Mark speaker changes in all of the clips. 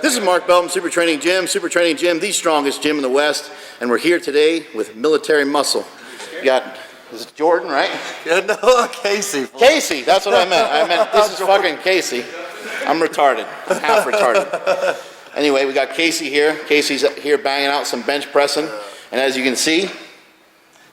Speaker 1: This is Mark Belton, Super Training Gym, the strongest gym in the West, and we're here today with Military Muscle. You got, is it Jordan, right?
Speaker 2: Yeah, no, Casey.
Speaker 1: Casey, that's what I meant. I meant this is fucking Casey. I'm retarded. I'm half retarded. Anyway, we got Casey here. Casey's here banging out some bench pressing, and as you can see,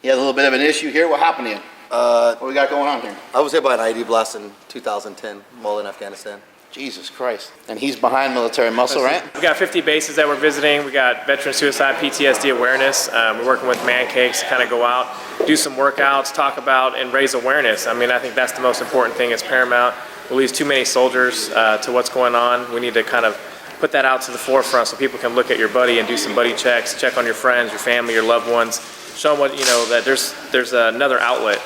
Speaker 1: he has a little bit of an issue here. What happened to you? What we got going on here?
Speaker 2: I was hit by an IED blast in 2010 while in Afghanistan.
Speaker 1: Jesus Christ. And he's behind Military Muscle, right?
Speaker 3: We got 50 bases that we're visiting. We got veteran suicide, PTSD awareness. We're working with man cakes to kind of go out, do some workouts, talk about, and raise awareness. I mean, I think that's the most important thing. It's paramount. We lose too many soldiers to what's going on. We need to kind of put that out to the forefront so people can look at your buddy and do some buddy checks, check on your friends, your family, your loved ones, show them what, you know, that there's another outlet.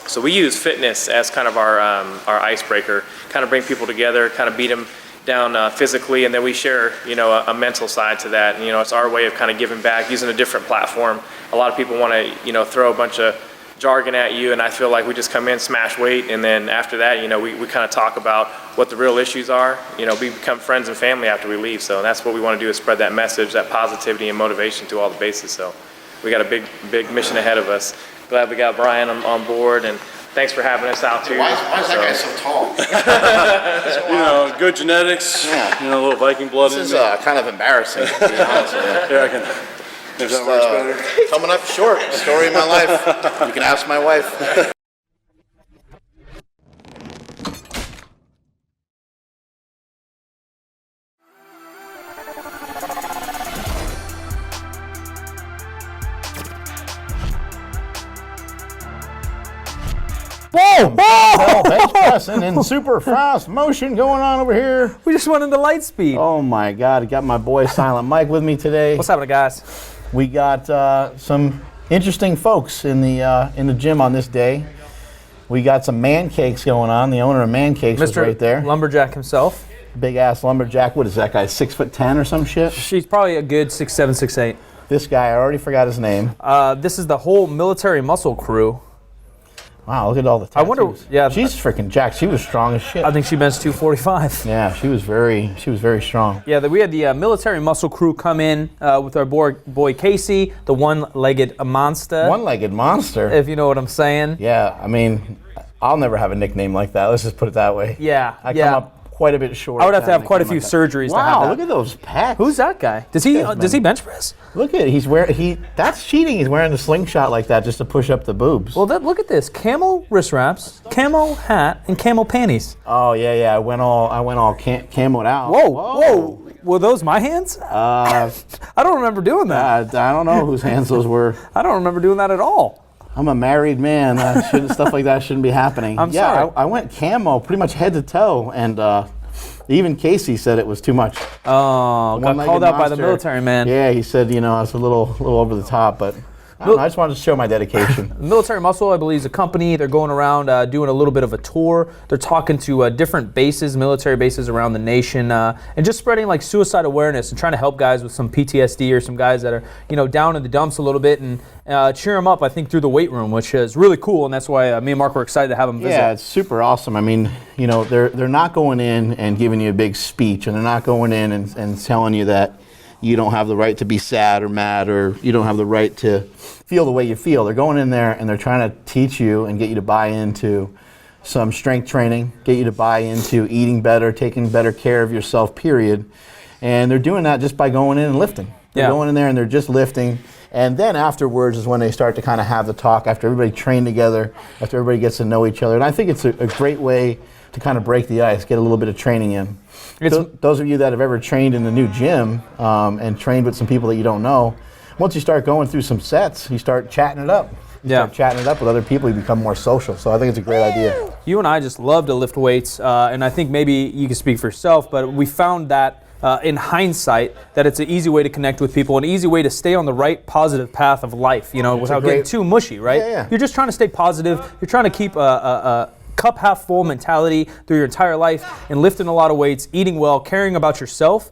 Speaker 3: So we use fitness as kind of our icebreaker, kind of bring people together, kind of beat them down physically, and then we share, you know, a mental side to that. And, you know, it's our way of kind of giving back, using a different platform. A lot of people want to, you know, throw a bunch of jargon at you, and I feel like we just come in, smash weight, and then after that, you know, we kind of talk about what the real issues are. You know, we become friends and family after we leave. So that's what we want to do, is spread that message, that positivity and motivation to all the bases. So we got a big mission ahead of us. Glad we got Brian on board, and thanks for having us out too.
Speaker 1: Why is that guy so tall?
Speaker 4: You know, good genetics.
Speaker 1: Yeah.
Speaker 4: You know, a little Viking blood.
Speaker 1: This is kind of embarrassing, to be honest with you.
Speaker 4: Yeah, I can. If that works better.
Speaker 1: Coming up short, story of my life. You can ask my wife.
Speaker 5: Whoa! Whoa! Bench pressing in super fast motion going on over here.
Speaker 6: We just went into light speed.
Speaker 5: Oh my God! I got my boy Silent Mike with me today.
Speaker 6: What's happening, guys?
Speaker 5: We got some interesting folks in the gym on this day. We got some man cakes going on. The owner of Man Cakes is right there.
Speaker 6: Lumberjack himself.
Speaker 5: Big ass lumberjack. What is that guy? 6'10" or some shit?
Speaker 6: She's probably a good 6'7", 6'8".
Speaker 5: This guy, I already forgot his name.
Speaker 6: This is the whole Military Muscle crew.
Speaker 5: Wow, look at all the tattoos.
Speaker 6: I wonder, yeah.
Speaker 5: She's freaking jacked. She was strong as shit.
Speaker 6: I think she benched 245.
Speaker 5: Yeah, she was very strong.
Speaker 6: Yeah, we had the Military Muscle crew come in with our boy Casey, the one-legged monster.
Speaker 5: One-legged monster?
Speaker 6: If you know what I'm saying.
Speaker 5: Yeah, I mean, I'll never have a nickname like that. Let's just put it that way.
Speaker 6: Yeah,
Speaker 5: I come up quite a bit short.
Speaker 6: I would have to have quite a few surgeries to have that.
Speaker 5: Wow, look at those pecs.
Speaker 6: Who's that guy? Does he bench press?
Speaker 5: Look at it. That's cheating. He's wearing a slingshot like that just to push up the boobs.
Speaker 6: Well, look at this. Camo wrist wraps, camo hat, and camo panties.
Speaker 5: Oh, yeah. I went all camoed out.
Speaker 6: Whoa. Were those my hands? I don't remember doing that.
Speaker 5: I don't know whose hands those were.
Speaker 6: I don't remember doing that at all.
Speaker 5: I'm a married man. Stuff like that shouldn't be happening.
Speaker 6: I'm sorry.
Speaker 5: I went camo pretty much head to toe, and even Casey said it was too much.
Speaker 6: Oh, got called out by the military man.
Speaker 5: Yeah, he said, I was a little over the top, but I just wanted to show my dedication.
Speaker 6: Military Muscle, I believe, is a company. They're going around doing a little bit of a tour. They're talking to different bases, military bases around the nation, and just spreading like suicide awareness and trying to help guys with some PTSD or some guys that are, down in the dumps a little bit and cheer them up, I think, through the weight room, which is really cool. And that's why me and Mark were excited to have them visit.
Speaker 5: Yeah, it's super awesome. I mean, they're not going in and giving you a big speech, and they're not going in and telling you that you don't have the right to be sad or mad, or you don't have the right to feel the way you feel. They're going in there and they're trying to teach you and get you to buy into some strength training, get you to buy into eating better, taking better care of yourself, period. And they're doing that just by going in and lifting. They're going in there and they're just lifting. And then afterwards is when they start to kind of have the talk, after everybody trained together, after everybody gets to know each other. And I think it's a great way to kind of break the ice, get a little bit of training in. Those of you that have ever trained in the new gym and trained with some people that you don't know, once you start going through some sets, you start chatting it up. You start chatting it up with other people, you become more social. So I think it's a great idea.
Speaker 6: You and I just love to lift weights, and I think maybe you can speak for yourself, but we found that in hindsight, that it's an easy way to connect with people, an easy way to stay on the right positive path of life, without getting too mushy, right?
Speaker 5: Yeah.
Speaker 6: You're just trying to stay positive. You're trying to keep a cup half full mentality through your entire life, and lifting a lot of weights, eating well, caring about yourself,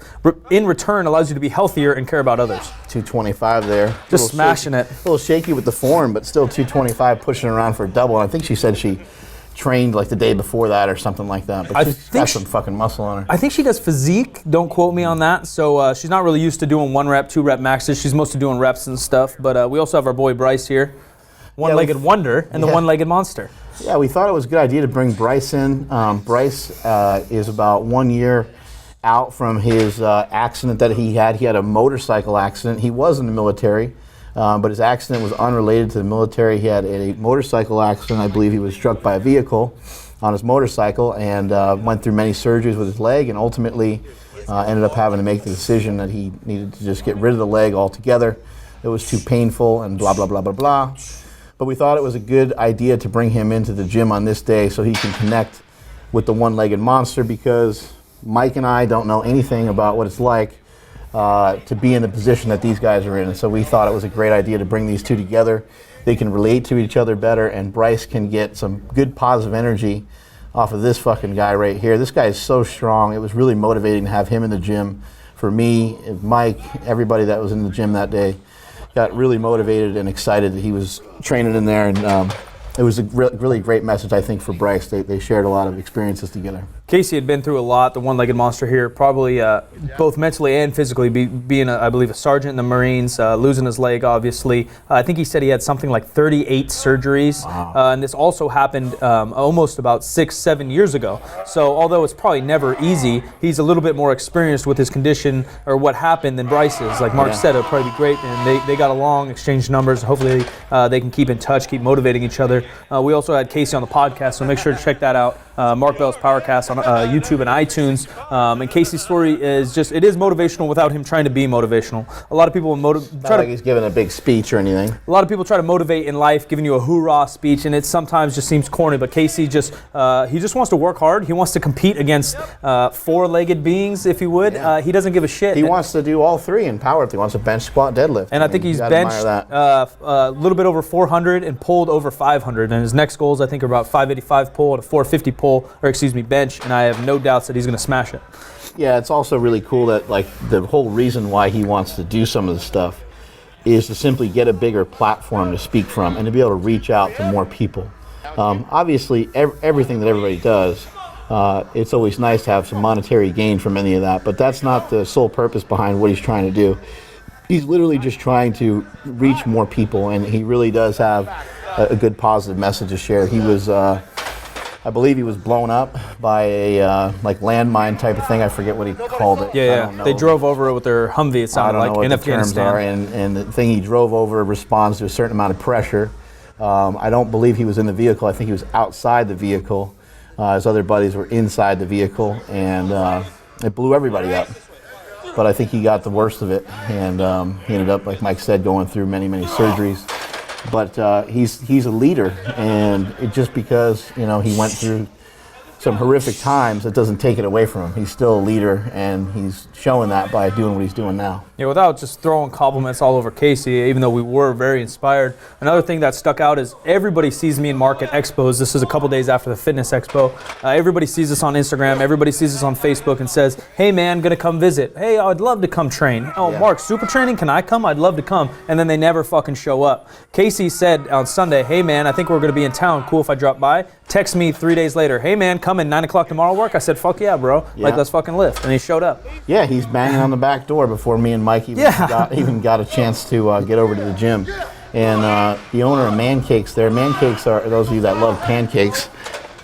Speaker 6: in return allows you to be healthier and care about others.
Speaker 5: 225 there.
Speaker 6: Just smashing it.
Speaker 5: A little shaky with the form, but still 225 pushing around for a double. And I think she said she trained like the day before that or something like that. But she's got some fucking muscle on her.
Speaker 6: I think she does physique. Don't quote me on that. So she's not really used to doing 1 rep, 2 rep maxes. She's mostly doing reps and stuff. But we also have our boy Bryce here, one-legged wonder and the one-legged monster.
Speaker 5: Yeah, we thought it was a good idea to bring Bryce in. Bryce is about 1 year out from his accident that he had. He had a motorcycle accident. He was in the military. But his accident was unrelated to the military. He had a motorcycle accident. I believe he was struck by a vehicle on his motorcycle and went through many surgeries with his leg and ultimately ended up having to make the decision that he needed to just get rid of the leg altogether. It was too painful and blah, blah, blah, blah, blah. But we thought it was a good idea to bring him into the gym on this day so he can connect with the one-legged monster, because Mike and I don't know anything about what it's like to be in the position that these guys are in. And so we thought it was a great idea to bring these two together. They can relate to each other better, and Bryce can get some good positive energy off of this fucking guy right here. This guy is so strong. It was really motivating to have him in the gym. For me, Mike, everybody that was in the gym that day got really motivated and excited that he was training in there. And it was a really great message, I think, for Bryce. They shared a lot of experiences together.
Speaker 6: Casey had been through a lot, the one-legged monster here, probably both mentally and physically, being, I believe, a sergeant in the Marines, losing his leg, obviously. I think he said he had something like 38 surgeries. Wow. And this also happened almost about 6-7 years ago. So although it's probably never easy, he's a little bit more experienced with his condition or what happened than Bryce is. Like Mark said, it'll probably be great. And they got along, exchanged numbers. Hopefully they can keep in touch, keep motivating each other. We also had Casey on the podcast, so make sure to check that out. Mark Bell's Powercast on YouTube and iTunes. And Casey's story is it is motivational without him trying to be motivational. A lot of people
Speaker 5: he's giving a big speech or anything.
Speaker 6: A lot of people try to motivate in life, giving you a hoorah speech, and it sometimes just seems corny. But Casey he just wants to work hard. He wants to compete against four-legged beings, if he would. Yeah. He doesn't give a shit.
Speaker 5: He wants to do all three in powerlifting. He wants to bench, squat, deadlift.
Speaker 6: And I think he's benched a little bit over 400 and pulled over 500. And his next goals, I think, are about 585 pull and a 450 bench, and I have no doubts that he's going to smash it.
Speaker 5: Yeah, it's also really cool that the whole reason why he wants to do some of this stuff is to simply get a bigger platform to speak from and to be able to reach out to more people. Obviously, everything that everybody does, it's always nice to have some monetary gain from any of that, but that's not the sole purpose behind what he's trying to do. He's literally just trying to reach more people, and he really does have a good positive message to share. He was I believe he was blown up by a landmine type of thing. I forget what he called it.
Speaker 6: Yeah. They drove over it with their Humvee, it sounded like, in Afghanistan.
Speaker 5: I don't know what the terms are, and the thing he drove over responds to a certain amount of pressure. I don't believe he was in the vehicle. I think he was outside the vehicle. His other buddies were inside the vehicle, and it blew everybody up. But I think he got the worst of it, and he ended up, like Mike said, going through many, many surgeries. But he's a leader, and just because he went through some horrific times, it doesn't take it away from him. He's still a leader, and he's showing that by doing what he's doing now.
Speaker 6: Yeah, without just throwing compliments all over Casey, even though we were very inspired. Another thing that stuck out is everybody sees me and Mark at expos. This is a couple days after the fitness expo. Everybody sees us on Instagram. Everybody sees us on Facebook and says, "Hey man, gonna come visit. Hey, I'd love to come train. Oh, yeah. Mark, super training, can I come? I'd love to come." And then they never fucking show up. Casey said on Sunday, "Hey man, I think we're gonna be in town. Cool if I drop by." Text me 3 days later, "Hey man, come in 9 o'clock tomorrow work." I said, "Fuck yeah, bro.
Speaker 5: Yeah.
Speaker 6: Let's fucking lift." And he showed up.
Speaker 5: Yeah, he's banging on the back door before me and Mike even got a chance to get over to the gym. And the owner of Man Cakes there, Man Cakes are, those of you that love pancakes,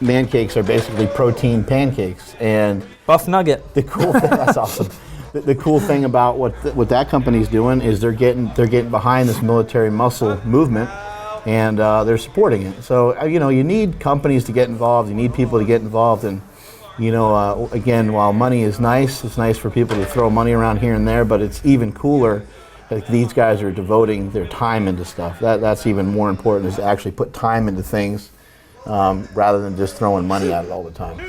Speaker 5: Man Cakes are basically protein pancakes. And
Speaker 6: Buff Nugget.
Speaker 5: The cool thing, that's awesome. The cool thing about what that company's doing is they're getting behind this military muscle movement, and they're supporting it. So you need companies to get involved. You need people to get involved, and again, while money is nice, it's nice for people to throw money around here and there, but it's even cooler that these guys are devoting their time into stuff. That's even more important, is to actually put time into things rather than just throwing money at it all the time.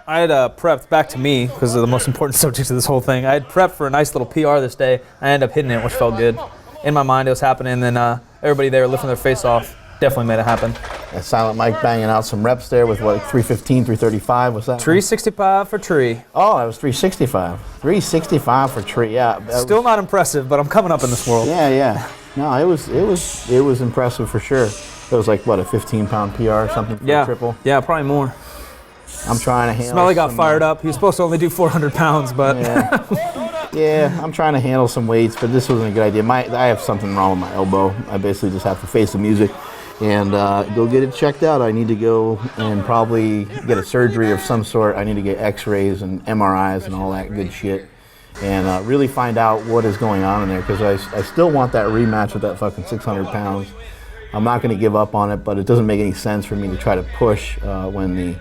Speaker 6: I had prepped, back to me, because of the most important subject of this whole thing. I had prepped for a nice little PR this day. I ended up hitting it, which felt good. In my mind, it was happening, and then everybody there lifting their face off definitely made it happen.
Speaker 5: And Silent Mike banging out some reps there with 315, 335, what's that?
Speaker 6: 365 for tree.
Speaker 5: Oh, that was 365. 365 for tree, yeah.
Speaker 6: Still not impressive, but I'm coming up in this world.
Speaker 5: Yeah. No, it was impressive for sure. It was like, what, a 15-pound PR or something for a triple?
Speaker 6: Yeah, probably more.
Speaker 5: I'm trying to handle
Speaker 6: Smelly got
Speaker 5: some,
Speaker 6: fired up. He was supposed to only do 400 pounds, but
Speaker 5: Yeah, I'm trying to handle some weights, but this wasn't a good idea. I have something wrong with my elbow. I basically just have to face the music and go get it checked out. I need to go and probably get a surgery of some sort. I need to get x-rays and MRIs and all that good shit and really find out what is going on in there, because I still want that rematch with that fucking 600 pounds. I'm not going to give up on it, but it doesn't make any sense for me to try to push when the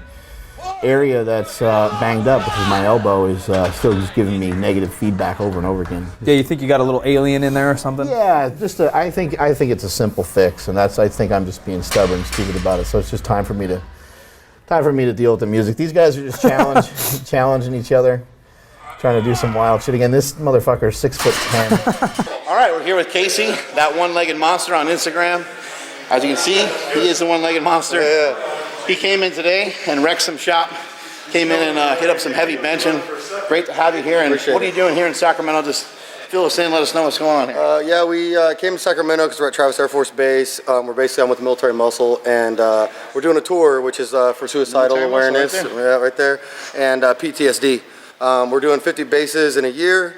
Speaker 5: area that's banged up, which is my elbow, is still just giving me negative feedback over and over again.
Speaker 6: yeah, you think you got a little alien in there or something?
Speaker 5: Yeah, I think it's a simple fix, and I think I'm just being stubborn and stupid about it. So it's just time for me to deal with the music. These guys are just challenging each other, trying to do some wild shit again. This motherfucker is 6'10".
Speaker 1: All right, we're here with Casey, that one-legged monster on Instagram. As you can see, he is the one-legged monster.
Speaker 7: Yeah.
Speaker 1: He came in today and wrecked some shop. Came in and hit up some heavy benching. Great to have you here. And
Speaker 7: Appreciate
Speaker 1: what are you doing here in Sacramento? Just fill us in, let us know what's going on here.
Speaker 7: Yeah, we came to Sacramento because we're at Travis Air Force Base. We're basically on with Military Muscle, and we're doing a tour, which is for suicidal
Speaker 1: Military Muscle
Speaker 7: awareness.
Speaker 1: right
Speaker 7: Yeah, right there. And PTSD. We're doing 50 bases in a year,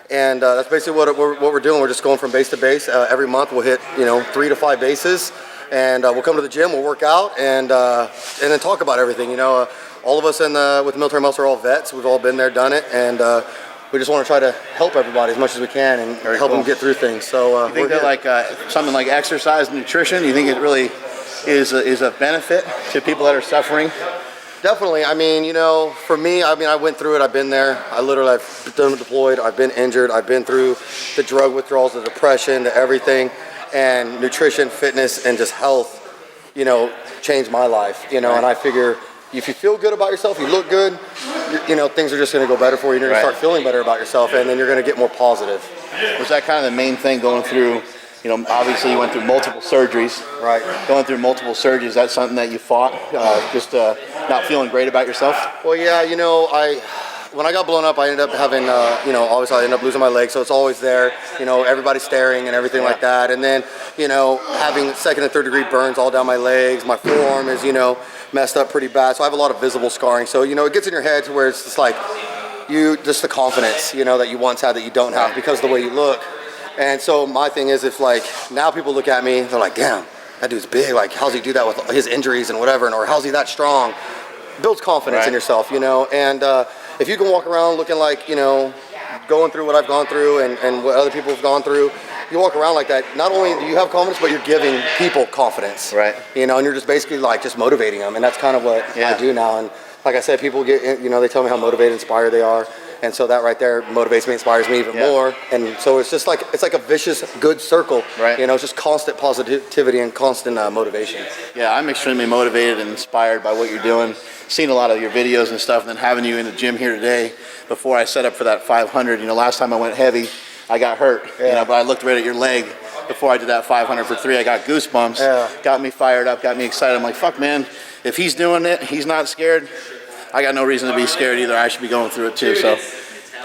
Speaker 7: and that's basically what we're doing. We're just going from base to base. Every month we'll hit 3 to 5 bases, and we'll come to the gym, we'll work out, and then talk about everything. All of us with Military Muscle are all vets. We've all been there, done it, and we just want to try to help everybody as much as we can and help them get through things. So
Speaker 1: You think that like something like exercise and nutrition, you think it really is a benefit to people that are suffering?
Speaker 7: Definitely. I mean, for me, I went through it. I've been there. I've been deployed. I've been injured. I've been through the drug withdrawals, the depression, the everything, and nutrition, fitness, and just health, changed my life, And I figure if you feel good about yourself, you look good, things are just going to go better for you. You're going to start feeling better about yourself, and then you're going to get more positive.
Speaker 1: Was that kind of the main thing going through? Obviously you went through multiple surgeries.
Speaker 7: Right.
Speaker 1: Going through multiple surgeries, that's something that you fought, just not feeling great about yourself?
Speaker 7: Well, yeah, when I got blown up, I ended up having, obviously I ended up losing my leg, so it's always there, everybody staring and everything like that. And then, having second and third degree burns all down my legs. My forearm is, messed up pretty bad, so I have a lot of visible scarring. So, it gets in your head to where it's just like, just the confidence, that you once had that you don't have because of the way you look. And so my thing is, if now people look at me, they're like, damn, that dude's big, how's he do that with his injuries and whatever, or how's he that strong? Builds confidence in yourself, and if you can walk around looking like, going through what I've gone through and what other people have gone through, you walk around like that, not only do you have confidence, but you're giving people confidence.
Speaker 1: Right.
Speaker 7: And you're just basically just motivating them, and that's kind of what I do now. And like I said, people get, they tell me how motivated, inspired they are. And so that right there motivates me, inspires me even more. And so it's just it's like a vicious good circle.
Speaker 1: Right.
Speaker 7: It's just constant positivity and constant motivation.
Speaker 1: Yeah, I'm extremely motivated and inspired by what you're doing. Seen a lot of your videos and stuff, and then having you in the gym here today before I set up for that 500. Last time I went heavy, I got hurt. But I looked right at your leg before I did that 500 for 3. I got goosebumps. Yeah. Got me fired up, got me excited. I'm like, fuck, man, if he's doing it, he's not scared. I got no reason to be scared either. I should be going through it too. So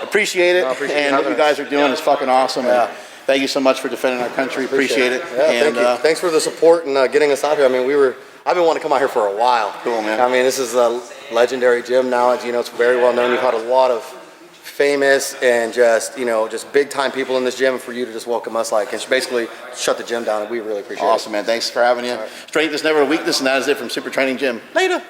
Speaker 1: appreciate it. And what you guys are doing is fucking awesome. And thank you so much for defending our country. Appreciate it.
Speaker 7: Yeah,
Speaker 1: and,
Speaker 7: thank you. Thanks for the support and getting us out here. I've been wanting to come out here for a while.
Speaker 1: Cool, man.
Speaker 7: This is a legendary gym now. It's very well known. You've had a lot of famous and just big time people in this gym, and for you to just welcome us and basically shut the gym down, and we really appreciate it.
Speaker 1: Awesome, man. Thanks for having you. Strength is never a weakness, and that is it from Super Training Gym. Later.